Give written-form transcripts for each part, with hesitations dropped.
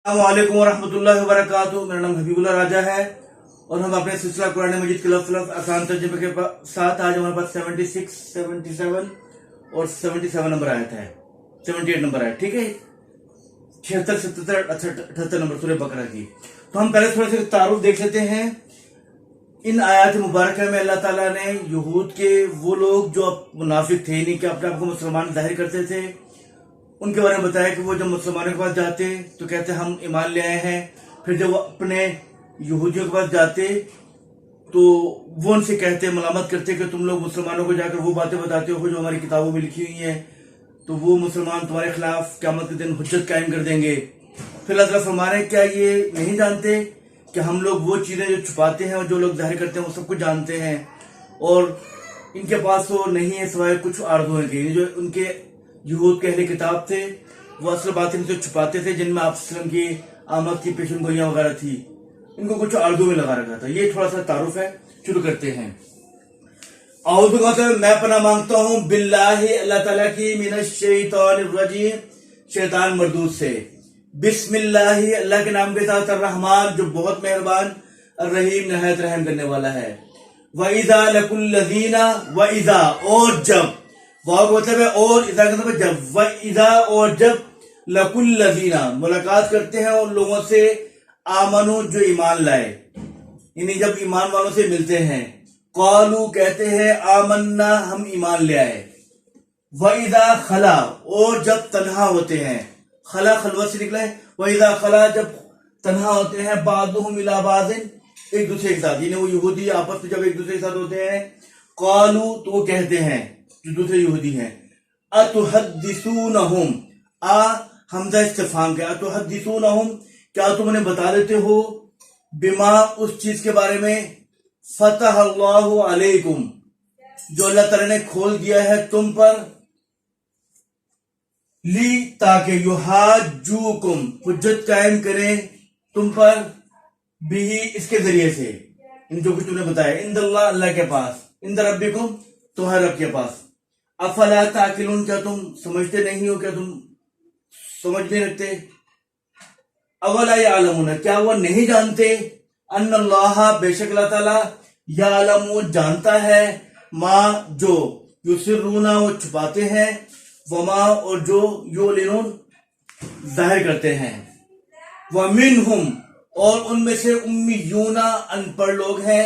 अस्सलामुअलैकुम वरहमतुल्लाहि वबरकातुहू। मेरा नाम हबीबुल्लाह राजा है और हम अपने सिलसिला कुरान मजीद के लफ्ज़ आसान तर्जुमे के साथ आज हमारे पास 76, 77 और 77 नंबर आयत है, 78 नंबर आयत, ठीक है, 76, 77, 78 नंबर सूरह बकरा की। तो हम पहले थोड़े से तारुफ देख लेते हैं। इन आयत मुबारक में अल्लाह ताला ने यहूद के वो लोग जो मुनाफिक थे, नहीं कि अपने आप को मुसलमान जाहिर करते थे, उनके बारे में बताया कि वो जब मुसलमानों के पास जाते तो कहते हम ईमान ले आए हैं। फिर जब वो अपने यहूदियों के पास जाते तो वो उनसे कहते, मलामत करते कि तुम लोग मुसलमानों को जाकर वो बातें बताते हो जो हमारी किताबों में लिखी हुई हैं, तो वो मुसलमान तुम्हारे खिलाफ क़यामत के दिन हुज्जत कायम कर देंगे। फिर अल्लाह ताला फरमा रहे हैं, क्या ये नहीं जानते कि हम लोग वो चीज़ें जो छुपाते हैं और जो लोग जाहिर करते हैं वो सब कुछ जानते हैं, और इनके पास तो नहीं है सिवाय कुछ आरज़ुओं के। जो उनके यहूद के अहले किताब थे वो असल बातें इनसे छुपाते थे, जिनमें आप वसल्लम की आमद की पेशन गोइयां वगैरह थी, इनको कुछ आरज़ू में लगा रखा था। ये थोड़ा सा तारुफ है, शुरू करते हैं। औज़ु बिल्लाहि, मैं पनाह मांगता हूँ बिल्लाहि, अल्लाह ताला की, मिनश शैतानिर रजीम, शैतान मरदूद से। बिस्मिल्लाहि, अल्लाह के नाम के साथ, अर्रहमान, जो बहुत मेहरबान, अर्रहीम, नहायत रहम करने वाला है। व इज़ा लकुल लज़ीना, व इज़ा, और जब, वाव मतलब है और, इज़ा का मतलब है जब, व इज़ा, और जब, लकुल लज़ीना, मुलाकात करते हैं उन लोगों से, आमनु, जो ईमान लाए, यानी जब ईमान वालों से मिलते हैं, क़ालू, कहते हैं, आमन्ना, हम ईमान ले आए। व इज़ा खला, और जब तन्हा होते हैं, खला खलवत से निकला है, व इज़ा खला, जब तन्हा होते हैं, बादुहुम इला बादिन, एक दूसरे के साथ, यानी वो यहूदी आपस में जब एक दूसरे के साथ होते हैं, क़ालू, तो वो कहते हैं जो दूसरे यहूदी हैं, अतुहद्दिसूनहुम, आ हमजा इस्तिफाम के, अतुहद्दिसूनहुम, क्या तुम उन्हें बता देते हो, बिमा, उस चीज के बारे में, फतह अल्लाहु अलैकुम, जो अल्लाह ताला ने खोल दिया है तुम पर, ली, ताकि युहाज्जूकुम, हुज्जत कायम करें तुम पर, बिही, इसके जरिए से, इन जो कुछ तुमने बताया, इंदल्लाह, अल्लाह के पास, इंद रब्बिकुम, तुम्हारे रब के पास, अफला ताकिलून, क्या तुम समझते नहीं हो, क्या तुम समझ नहीं रखते, अवला यालमून, क्या वो नहीं जानते, अन्नल्लाह, बेशक अल्लाह ताला, यालमू, जानता है, मा, जो, युसिर्रूना, वो छुपाते हैं, वमा, और जो, युलिनून, जाहिर करते हैं, वमिनहुम, और उनमें से उम्मीयूना, अनपढ़ लोग हैं,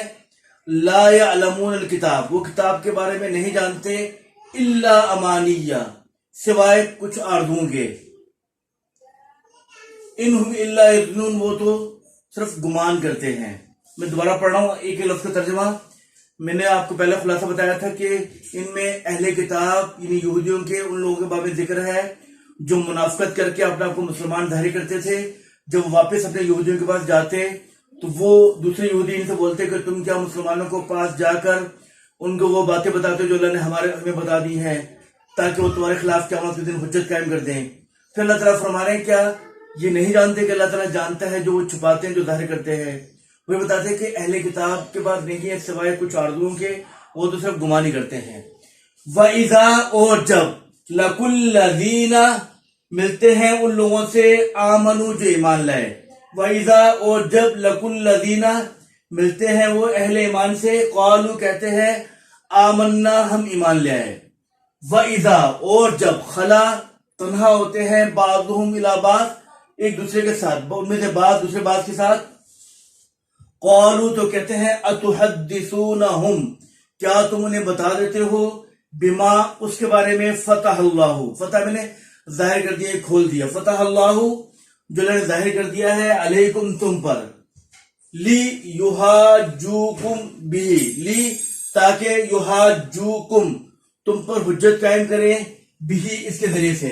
ला यअलमून अल किताब, वो किताब के बारे में नहीं जानते, इल्ला अमानिया, सिवाय कुछ आरज़ुओं के, इनहुम इल्ला यज़्नुन, वो तो सिर्फ गुमान करते हैं। मैं दोबारा पढ़ रहा हूँ एक ही लफ्ज़ का तर्जुमा। मैंने आपको पहले खुलासा बताया था कि इनमें अहले किताब यानी यहूदियों के उन लोगों के बारे में जिक्र है जो मुनाफिकत करके अपने आप को मुसलमान जाहिर करते थे। जब वापस अपने यहूदियों के पास जाते तो वो दूसरे यहूदी इनसे बोलते कि तुम क्या मुसलमानों को पास जाकर उनको वो बातें बताते जो अल्लाह ने हमें बता दी हैं, ताकि वो तुम्हारे खिलाफ क़यामत के दिन हुज्जत कायम कर दें। फिर अल्लाह ताला फरमा रहे हैं, क्या ये नहीं जानते कि अल्लाह ताला जानता है जो वो छुपाते हैं, जो जाहिर करते हैं। वो बताते हैं कि अहले किताब के पास नहीं है सिवाय कुछ आरज़ुओं के, वो तो सिर्फ गुमानी करते हैं। व इज़ा, और जब, लकुल लज़ीना, मिलते हैं उन लोगों से, आमनु, जो ईमान लाए, व इज़ा, और जब, लकुल लज़ीना, मिलते हैं वो अहले ईमान से, क़ालू, कहते हैं, आमन्ना, हम ईमान ले आए। व इज़ा, और जब, खला, तन्हा होते हैं, बादुहुम इला बाद, एक दूसरे के साथ, उनमें से बात दूसरे बात के साथ, क़ालू, तो कहते हैं, अतुहद्दिसूनहुम, क्या तुम उन्हें बता देते हो, बिमा, उसके बारे में, फतह अल्लाहु, फतह मैंने जाहिर कर दिया, खोल दिया, फतह अल्लाहु, जो अल्लाह ने जाहिर कर दिया है, अलैकुम, तुम पर, ली युहाज्जूकुम बिही, ली, ताकि युहाज्जूकुम, तुम पर हुज्जत कायम करें, बिही, इसके जरिए से,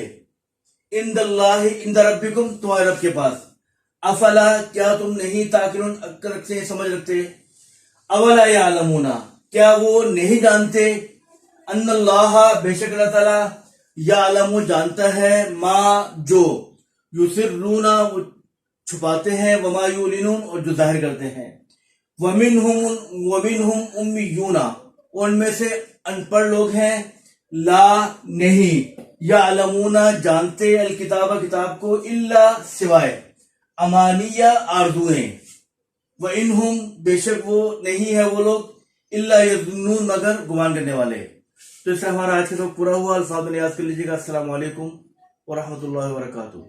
इंदल्लाहि, इंद रब्बिकुम, तुम्हारे रब के पास, अफला, क्या तुम नहीं ताकिलून, अक्ल रखते, समझ रखते, अवला यालमूना, क्या वो नहीं जानते, अन्नल्लाह, बेशक अल्लाह ताला, यालमू, जानता है, मा, जो, युसिर्रूना, वो छुपाते हैं, वमा युलिनून, और जो जाहिर करते हैं, वमिनहुम उम्मीयूना, उनमें से अनपढ़ लोग हैं, ला, नहीं, यालमूना, जानते, अल किताब, किताब को, इल्ला, सिवाय, अमानिया आरज़ुएं, व इनहुम बेशक वो नहीं है वो लोग इल्ला यज़ुन्नून मगर गुमान करने वाले। तो इससे हमारा आज का तो पूरा हुआ। अल्फाज़ में याद कर लीजिएगा। अस्सलामु अलैकुम व रहमतुल्लाहि व बरकातुहू।